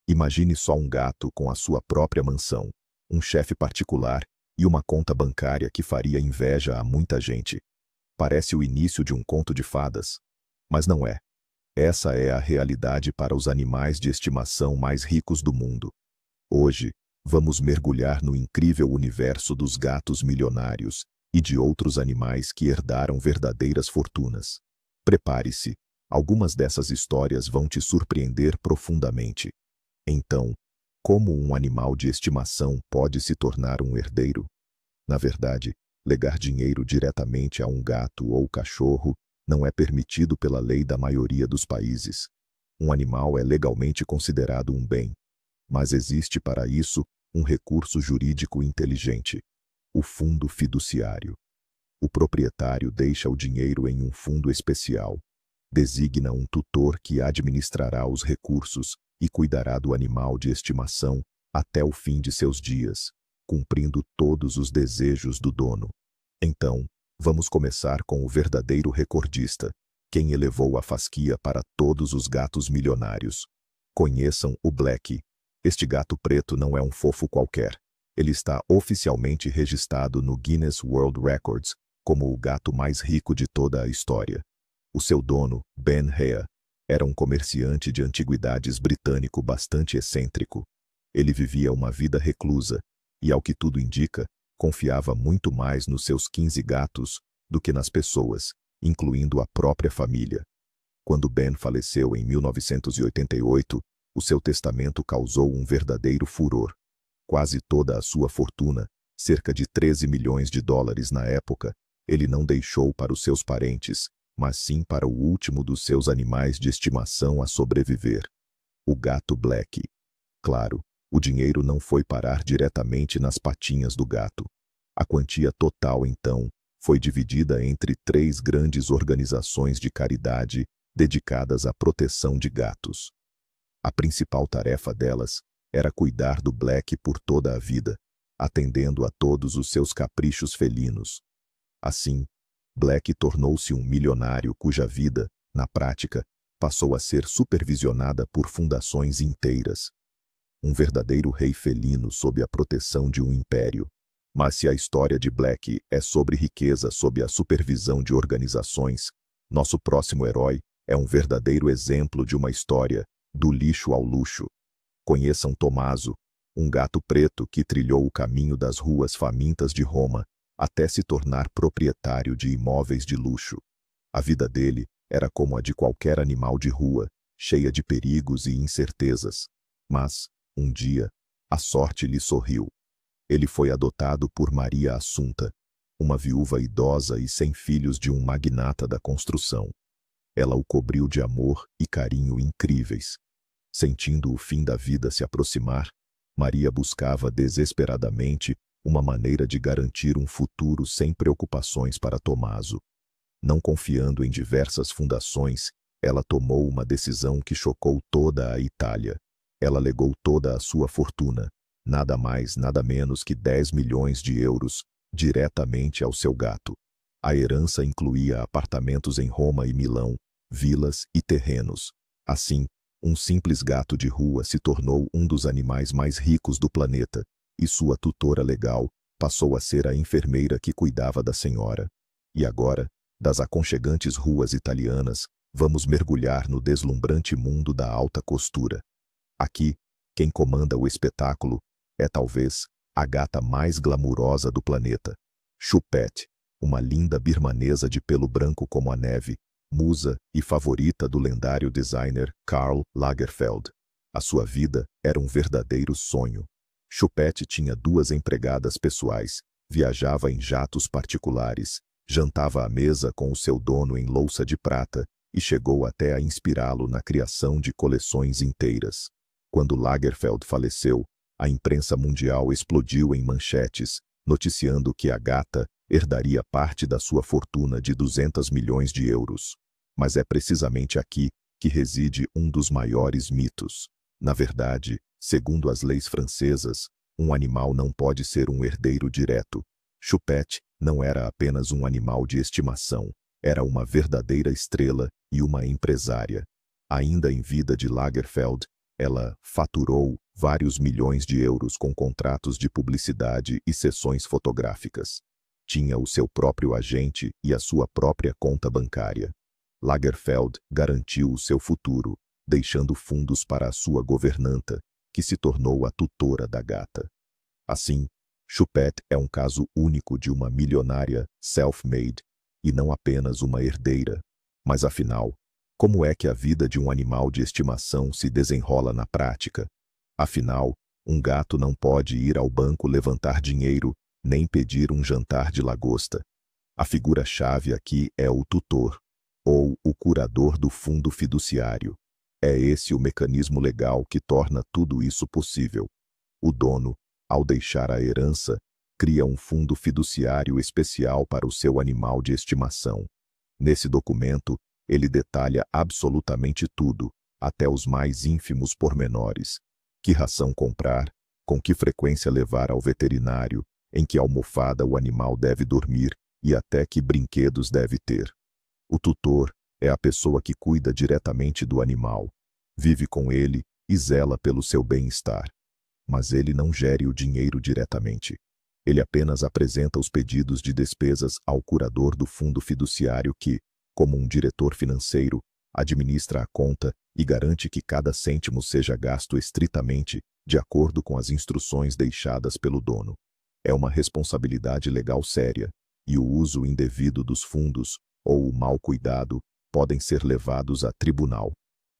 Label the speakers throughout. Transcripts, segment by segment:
Speaker 1: Imagine só um gato com a sua própria mansão, um chefe particular e uma conta bancária que faria inveja a muita gente. Parece o início de um conto de fadas, mas não é. Essa é a realidade para os animais de estimação mais ricos do mundo. Hoje, vamos mergulhar no incrível universo dos gatos milionários e de outros animais que herdaram verdadeiras fortunas. Prepare-se, algumas dessas histórias vão te surpreender profundamente. Então, como um animal de estimação pode se tornar um herdeiro? Na verdade, legar dinheiro diretamente a um gato ou cachorro não é permitido pela lei da maioria dos países. Um animal é legalmente considerado um bem, mas existe para isso um recurso jurídico inteligente: o fundo fiduciário. O proprietário deixa o dinheiro em um fundo especial, designa um tutor que administrará os recursos e cuidará do animal de estimação até o fim de seus dias, cumprindo todos os desejos do dono. Então, vamos começar com o verdadeiro recordista, quem elevou a fasquia para todos os gatos milionários. Conheçam o Black. Este gato preto não é um fofo qualquer. Ele está oficialmente registrado no Guinness World Records como o gato mais rico de toda a história. O seu dono, Ben Hea, era um comerciante de antiguidades britânico bastante excêntrico. Ele vivia uma vida reclusa e, ao que tudo indica, confiava muito mais nos seus 15 gatos do que nas pessoas, incluindo a própria família. Quando Ben faleceu em 1988, o seu testamento causou um verdadeiro furor. Quase toda a sua fortuna, cerca de 13 milhões de dólares na época, ele não deixou para os seus parentes, mas sim para o último dos seus animais de estimação a sobreviver: o gato Black. Claro, o dinheiro não foi parar diretamente nas patinhas do gato. A quantia total, então, foi dividida entre 3 grandes organizações de caridade dedicadas à proteção de gatos. A principal tarefa delas era cuidar do Black por toda a vida, atendendo a todos os seus caprichos felinos. Assim, Black tornou-se um milionário cuja vida, na prática, passou a ser supervisionada por fundações inteiras. Um verdadeiro rei felino sob a proteção de um império. Mas se a história de Black é sobre riqueza sob a supervisão de organizações, nosso próximo herói é um verdadeiro exemplo de uma história do lixo ao luxo. Conheçam Tommaso, um gato preto que trilhou o caminho das ruas famintas de Roma até se tornar proprietário de imóveis de luxo. A vida dele era como a de qualquer animal de rua, cheia de perigos e incertezas. Mas, um dia, a sorte lhe sorriu. Ele foi adotado por Maria Assunta, uma viúva idosa e sem filhos de um magnata da construção. Ela o cobriu de amor e carinho incríveis. Sentindo o fim da vida se aproximar, Maria buscava desesperadamente uma maneira de garantir um futuro sem preocupações para Tommaso. Não confiando em diversas fundações, ela tomou uma decisão que chocou toda a Itália. Ela legou toda a sua fortuna, nada mais nada menos que 10 milhões de euros, diretamente ao seu gato. A herança incluía apartamentos em Roma e Milão, vilas e terrenos. Assim, um simples gato de rua se tornou um dos animais mais ricos do planeta, e sua tutora legal passou a ser a enfermeira que cuidava da senhora. E agora, das aconchegantes ruas italianas, vamos mergulhar no deslumbrante mundo da alta costura. Aqui, quem comanda o espetáculo é talvez a gata mais glamurosa do planeta, Choupette, uma linda birmanesa de pelo branco como a neve, musa e favorita do lendário designer Karl Lagerfeld. A sua vida era um verdadeiro sonho. Choupette tinha 2 empregadas pessoais, viajava em jatos particulares, jantava à mesa com o seu dono em louça de prata e chegou até a inspirá-lo na criação de coleções inteiras. Quando Lagerfeld faleceu, a imprensa mundial explodiu em manchetes, noticiando que a gata herdaria parte da sua fortuna de 200 milhões de euros. Mas é precisamente aqui que reside um dos maiores mitos. Na verdade, segundo as leis francesas, um animal não pode ser um herdeiro direto. Choupette não era apenas um animal de estimação, era uma verdadeira estrela e uma empresária. Ainda em vida de Lagerfeld, Ela faturou vários milhões de euros com contratos de publicidade e sessões fotográficas. Tinha o seu próprio agente e a sua própria conta bancária. Lagerfeld garantiu o seu futuro, deixando fundos para a sua governanta, que se tornou a tutora da gata. Assim, Choupette é um caso único de uma milionária self-made, e não apenas uma herdeira. Mas afinal, como é que a vida de um animal de estimação se desenrola na prática? Afinal, um gato não pode ir ao banco levantar dinheiro, nem pedir um jantar de lagosta. A figura-chave aqui é o tutor, ou o curador do fundo fiduciário. É esse o mecanismo legal que torna tudo isso possível. O dono, ao deixar a herança, cria um fundo fiduciário especial para o seu animal de estimação. Nesse documento, ele detalha absolutamente tudo, até os mais ínfimos pormenores. Que ração comprar, com que frequência levar ao veterinário, em que almofada o animal deve dormir e até que brinquedos deve ter. O tutor é a pessoa que cuida diretamente do animal, vive com ele e zela pelo seu bem-estar. Mas ele não gere o dinheiro diretamente. Ele apenas apresenta os pedidos de despesas ao curador do fundo fiduciário que, como um diretor financeiro, administra a conta e garante que cada cêntimo seja gasto estritamente de acordo com as instruções deixadas pelo dono. É uma responsabilidade legal séria, e o uso indevido dos fundos, ou o mau cuidado, podem ser levados a tribunal.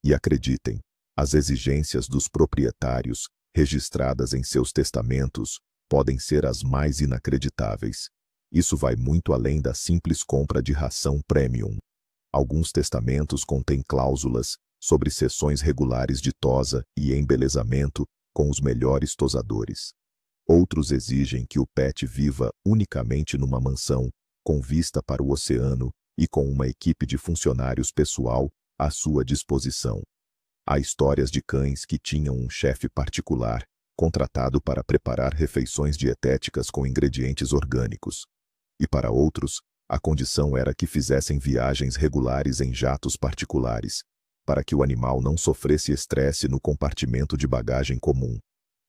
Speaker 1: E acreditem, as exigências dos proprietários, registradas em seus testamentos, podem ser as mais inacreditáveis. Isso vai muito além da simples compra de ração premium. Alguns testamentos contêm cláusulas sobre sessões regulares de tosa e embelezamento com os melhores tosadores. Outros exigem que o pet viva unicamente numa mansão, com vista para o oceano e com uma equipe de funcionários pessoal à sua disposição. Há histórias de cães que tinham um chefe particular, contratado para preparar refeições dietéticas com ingredientes orgânicos. E para outros, a condição era que fizessem viagens regulares em jatos particulares, para que o animal não sofresse estresse no compartimento de bagagem comum.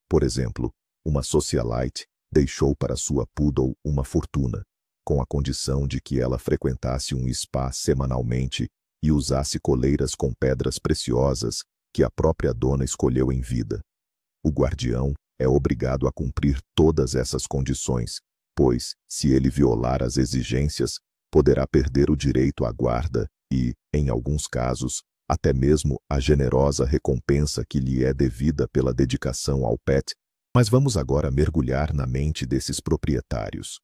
Speaker 1: Por exemplo, uma socialite deixou para sua poodle uma fortuna, com a condição de que ela frequentasse um spa semanalmente e usasse coleiras com pedras preciosas que a própria dona escolheu em vida. O guardião é obrigado a cumprir todas essas condições, pois, se ele violar as exigências, poderá perder o direito à guarda e, em alguns casos, até mesmo a generosa recompensa que lhe é devida pela dedicação ao pet. Mas vamos agora mergulhar na mente desses proprietários.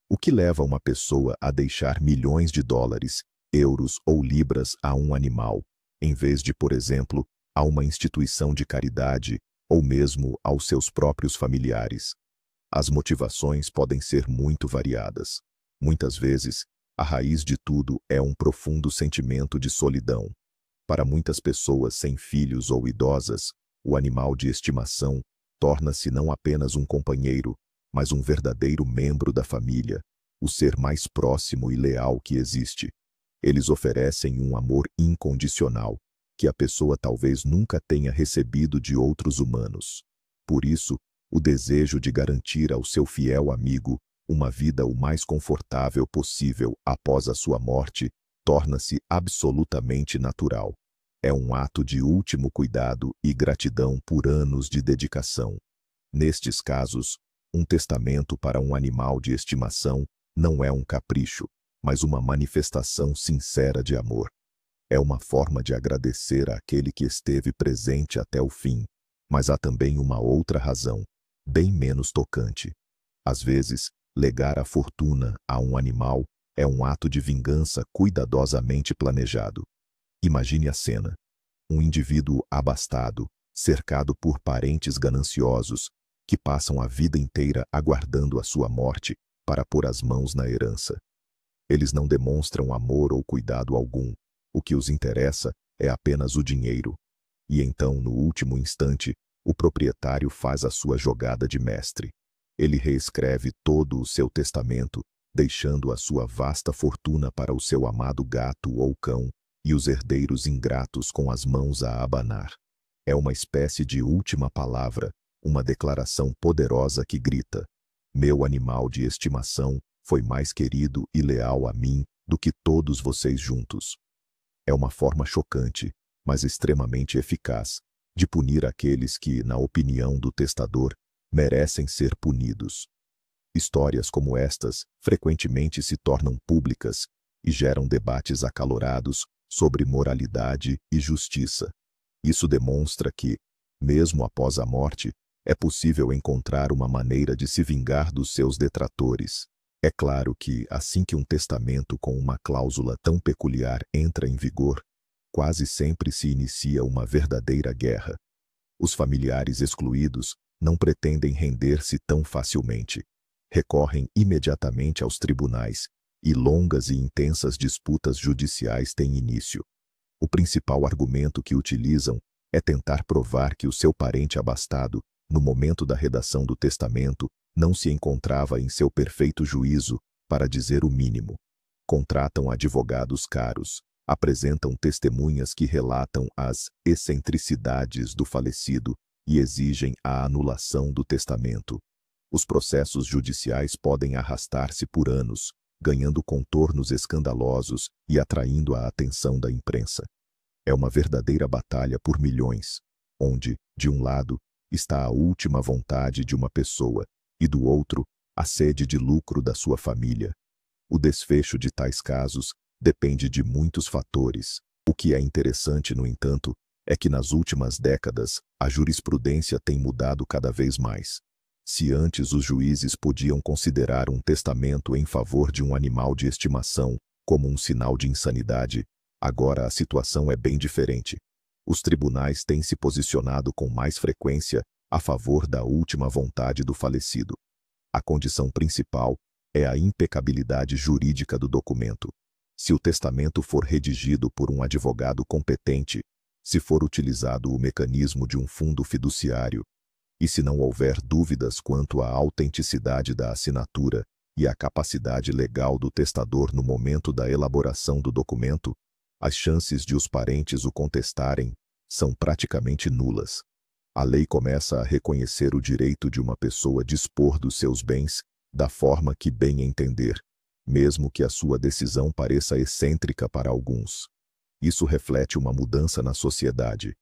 Speaker 1: O que leva uma pessoa a deixar milhões de dólares, euros ou libras a um animal, em vez de, por exemplo, a uma instituição de caridade ou mesmo aos seus próprios familiares? As motivações podem ser muito variadas. Muitas vezes, a raiz de tudo é um profundo sentimento de solidão. Para muitas pessoas sem filhos ou idosas, o animal de estimação torna-se não apenas um companheiro, mas um verdadeiro membro da família, o ser mais próximo e leal que existe. Eles oferecem um amor incondicional, que a pessoa talvez nunca tenha recebido de outros humanos. Por isso, o desejo de garantir ao seu fiel amigo uma vida o mais confortável possível após a sua morte torna-se absolutamente natural. É um ato de último cuidado e gratidão por anos de dedicação. Nestes casos, um testamento para um animal de estimação não é um capricho, mas uma manifestação sincera de amor. É uma forma de agradecer àquele que esteve presente até o fim. Mas há também uma outra razão, bem menos tocante. Às vezes, legar a fortuna a um animal é um ato de vingança cuidadosamente planejado. Imagine a cena. Um indivíduo abastado, cercado por parentes gananciosos, que passam a vida inteira aguardando a sua morte para pôr as mãos na herança. Eles não demonstram amor ou cuidado algum. O que os interessa é apenas o dinheiro. E então, no último instante, o proprietário faz a sua jogada de mestre. Ele reescreve todo o seu testamento, deixando a sua vasta fortuna para o seu amado gato ou cão, e os herdeiros ingratos com as mãos a abanar. É uma espécie de última palavra, uma declaração poderosa que grita: meu animal de estimação foi mais querido e leal a mim do que todos vocês juntos. É uma forma chocante, mas extremamente eficaz, de punir aqueles que, na opinião do testador, merecem ser punidos. Histórias como estas frequentemente se tornam públicas e geram debates acalorados sobre moralidade e justiça. Isso demonstra que, mesmo após a morte, é possível encontrar uma maneira de se vingar dos seus detratores. É claro que, assim que um testamento com uma cláusula tão peculiar entra em vigor, quase sempre se inicia uma verdadeira guerra. Os familiares excluídos não pretendem render-se tão facilmente. Recorrem imediatamente aos tribunais, e longas e intensas disputas judiciais têm início. O principal argumento que utilizam é tentar provar que o seu parente abastado, no momento da redação do testamento, não se encontrava em seu perfeito juízo, para dizer o mínimo. Contratam advogados caros, apresentam testemunhas que relatam as excentricidades do falecido e exigem a anulação do testamento. Os processos judiciais podem arrastar-se por anos, ganhando contornos escandalosos e atraindo a atenção da imprensa. É uma verdadeira batalha por milhões, onde, de um lado, está a última vontade de uma pessoa, e do outro, a sede de lucro da sua família. O desfecho de tais casos depende de muitos fatores. O que é interessante, no entanto, é que nas últimas décadas a jurisprudência tem mudado cada vez mais. Se antes os juízes podiam considerar um testamento em favor de um animal de estimação como um sinal de insanidade, agora a situação é bem diferente. Os tribunais têm se posicionado com mais frequência a favor da última vontade do falecido. A condição principal é a impecabilidade jurídica do documento. Se o testamento for redigido por um advogado competente, se for utilizado o mecanismo de um fundo fiduciário, e se não houver dúvidas quanto à autenticidade da assinatura e à capacidade legal do testador no momento da elaboração do documento, as chances de os parentes o contestarem são praticamente nulas. A lei começa a reconhecer o direito de uma pessoa dispor dos seus bens da forma que bem entender, mesmo que a sua decisão pareça excêntrica para alguns. Isso reflete uma mudança na sociedade.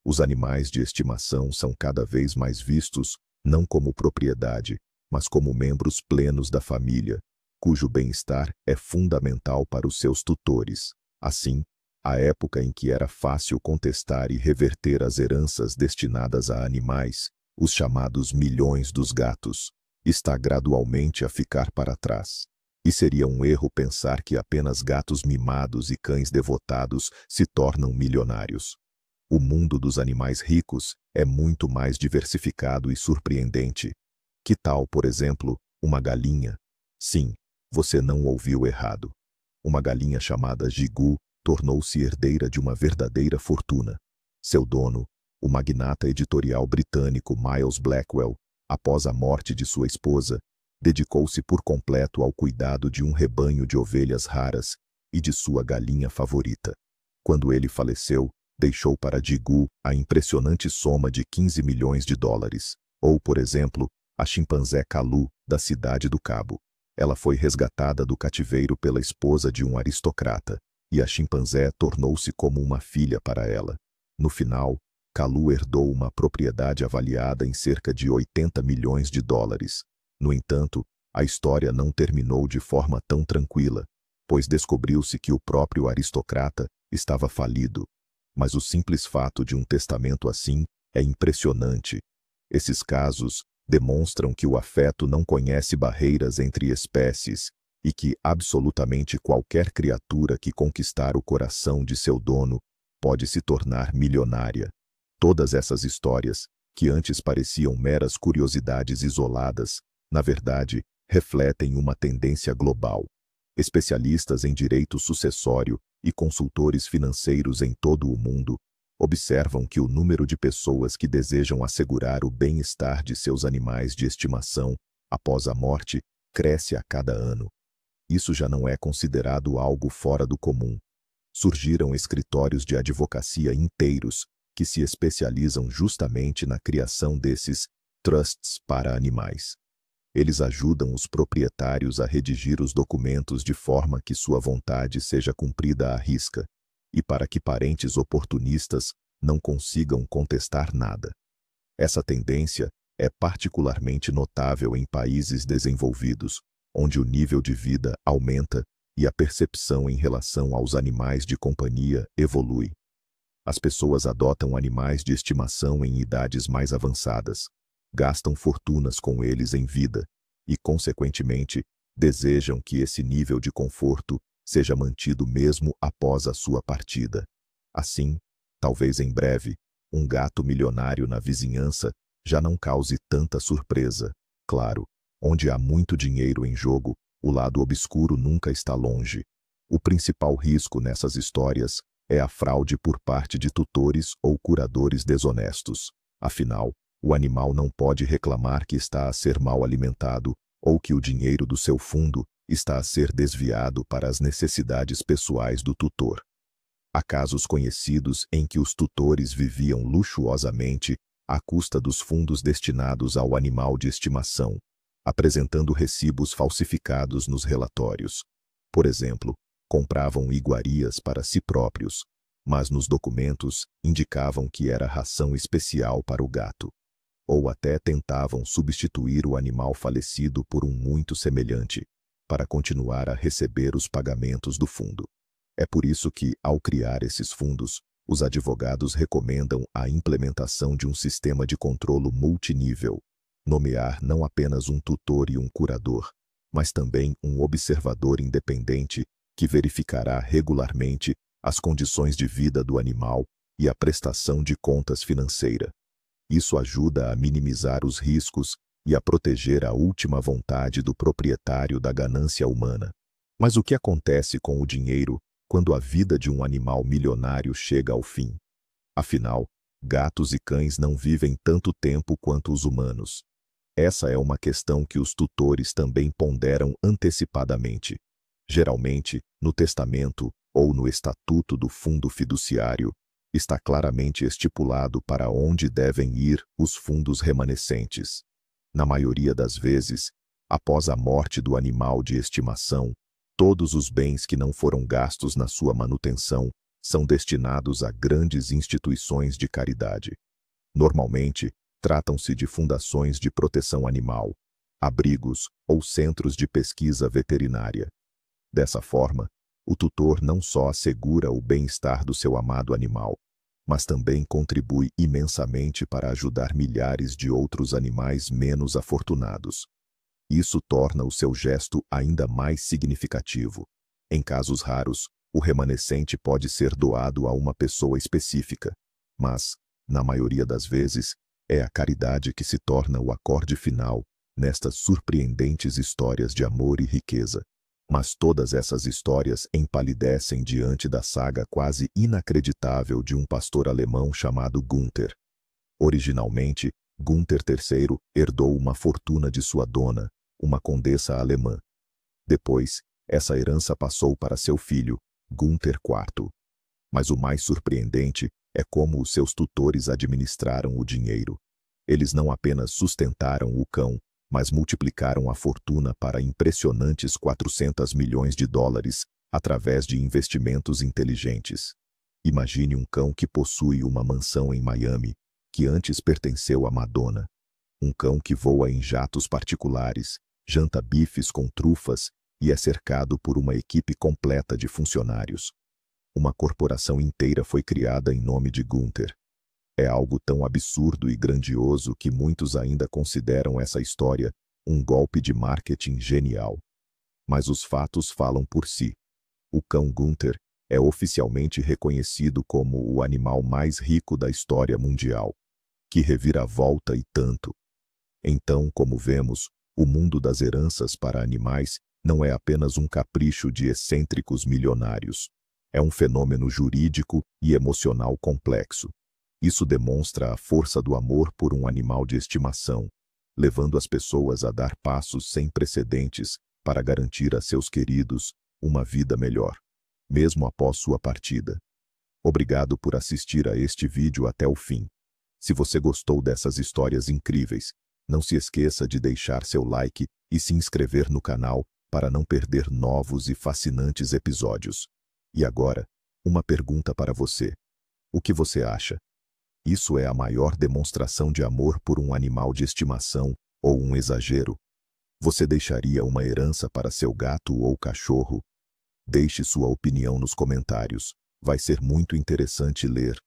Speaker 1: Os animais de estimação são cada vez mais vistos, não como propriedade, mas como membros plenos da família, cujo bem-estar é fundamental para os seus tutores. Assim, a época em que era fácil contestar e reverter as heranças destinadas a animais, os chamados milhões dos gatos, está gradualmente a ficar para trás. E seria um erro pensar que apenas gatos mimados e cães devotados se tornam milionários. O mundo dos animais ricos é muito mais diversificado e surpreendente. Que tal, por exemplo, uma galinha? Sim, você não ouviu errado. Uma galinha chamada Gigu tornou-se herdeira de uma verdadeira fortuna. Seu dono, o magnata editorial britânico Miles Blackwell, após a morte de sua esposa, dedicou-se por completo ao cuidado de um rebanho de ovelhas raras e de sua galinha favorita. Quando ele faleceu, deixou para Gigu a impressionante soma de 15 milhões de dólares, ou, por exemplo, a chimpanzé Kalu, da cidade do Cabo. Ela foi resgatada do cativeiro pela esposa de um aristocrata, e a chimpanzé tornou-se como uma filha para ela. No final, Kalu herdou uma propriedade avaliada em cerca de 80 milhões de dólares. No entanto, a história não terminou de forma tão tranquila, pois descobriu-se que o próprio aristocrata estava falido. Mas o simples fato de um testamento assim é impressionante. Esses casos demonstram que o afeto não conhece barreiras entre espécies e que absolutamente qualquer criatura que conquistar o coração de seu dono pode se tornar milionária. Todas essas histórias, que antes pareciam meras curiosidades isoladas, na verdade, refletem uma tendência global. Especialistas em direito sucessório e consultores financeiros em todo o mundo observam que o número de pessoas que desejam assegurar o bem-estar de seus animais de estimação após a morte cresce a cada ano. Isso já não é considerado algo fora do comum. Surgiram escritórios de advocacia inteiros que se especializam justamente na criação desses trusts para animais. Eles ajudam os proprietários a redigir os documentos de forma que sua vontade seja cumprida à risca, e para que parentes oportunistas não consigam contestar nada. Essa tendência é particularmente notável em países desenvolvidos, onde o nível de vida aumenta e a percepção em relação aos animais de companhia evolui. As pessoas adotam animais de estimação em idades mais avançadas, gastam fortunas com eles em vida e, consequentemente, desejam que esse nível de conforto seja mantido mesmo após a sua partida. Assim, talvez em breve, um gato milionário na vizinhança já não cause tanta surpresa. Claro, onde há muito dinheiro em jogo, o lado obscuro nunca está longe. O principal risco nessas histórias é a fraude por parte de tutores ou curadores desonestos. Afinal, o animal não pode reclamar que está a ser mal alimentado ou que o dinheiro do seu fundo está a ser desviado para as necessidades pessoais do tutor. Há casos conhecidos em que os tutores viviam luxuosamente à custa dos fundos destinados ao animal de estimação, apresentando recibos falsificados nos relatórios. Por exemplo, compravam iguarias para si próprios, mas nos documentos indicavam que era ração especial para o gato. Ou até tentavam substituir o animal falecido por um muito semelhante, para continuar a receber os pagamentos do fundo. É por isso que, ao criar esses fundos, os advogados recomendam a implementação de um sistema de controlo multinível, nomear não apenas um tutor e um curador, mas também um observador independente que verificará regularmente as condições de vida do animal e a prestação de contas financeira. Isso ajuda a minimizar os riscos e a proteger a última vontade do proprietário da ganância humana. Mas o que acontece com o dinheiro quando a vida de um animal milionário chega ao fim? Afinal, gatos e cães não vivem tanto tempo quanto os humanos. Essa é uma questão que os tutores também ponderam antecipadamente. Geralmente, no testamento ou no estatuto do fundo fiduciário, está claramente estipulado para onde devem ir os fundos remanescentes. Na maioria das vezes, após a morte do animal de estimação, todos os bens que não foram gastos na sua manutenção são destinados a grandes instituições de caridade. Normalmente, tratam-se de fundações de proteção animal, abrigos ou centros de pesquisa veterinária. Dessa forma, o tutor não só assegura o bem-estar do seu amado animal, mas também contribui imensamente para ajudar milhares de outros animais menos afortunados. Isso torna o seu gesto ainda mais significativo. Em casos raros, o remanescente pode ser doado a uma pessoa específica, mas, na maioria das vezes, é a caridade que se torna o acorde final nestas surpreendentes histórias de amor e riqueza. Mas todas essas histórias empalidecem diante da saga quase inacreditável de um pastor alemão chamado Gunther. Originalmente, Gunther III herdou uma fortuna de sua dona, uma condessa alemã. Depois, essa herança passou para seu filho, Gunther IV. Mas o mais surpreendente é como os seus tutores administraram o dinheiro. Eles não apenas sustentaram o cão, mas multiplicaram a fortuna para impressionantes 400 milhões de dólares através de investimentos inteligentes. Imagine um cão que possui uma mansão em Miami, que antes pertenceu a Madonna. Um cão que voa em jatos particulares, janta bifes com trufas e é cercado por uma equipe completa de funcionários. Uma corporação inteira foi criada em nome de Gunther. É algo tão absurdo e grandioso que muitos ainda consideram essa história um golpe de marketing genial. Mas os fatos falam por si. O cão Gunther é oficialmente reconhecido como o animal mais rico da história mundial. Que reviravolta e tanto! Então, como vemos, o mundo das heranças para animais não é apenas um capricho de excêntricos milionários. É um fenômeno jurídico e emocional complexo. Isso demonstra a força do amor por um animal de estimação, levando as pessoas a dar passos sem precedentes para garantir a seus queridos uma vida melhor, mesmo após sua partida. Obrigado por assistir a este vídeo até o fim. Se você gostou dessas histórias incríveis, não se esqueça de deixar seu like e se inscrever no canal para não perder novos e fascinantes episódios. E agora, uma pergunta para você. O que você acha? Isso é a maior demonstração de amor por um animal de estimação ou um exagero? Você deixaria uma herança para seu gato ou cachorro? Deixe sua opinião nos comentários. Vai ser muito interessante ler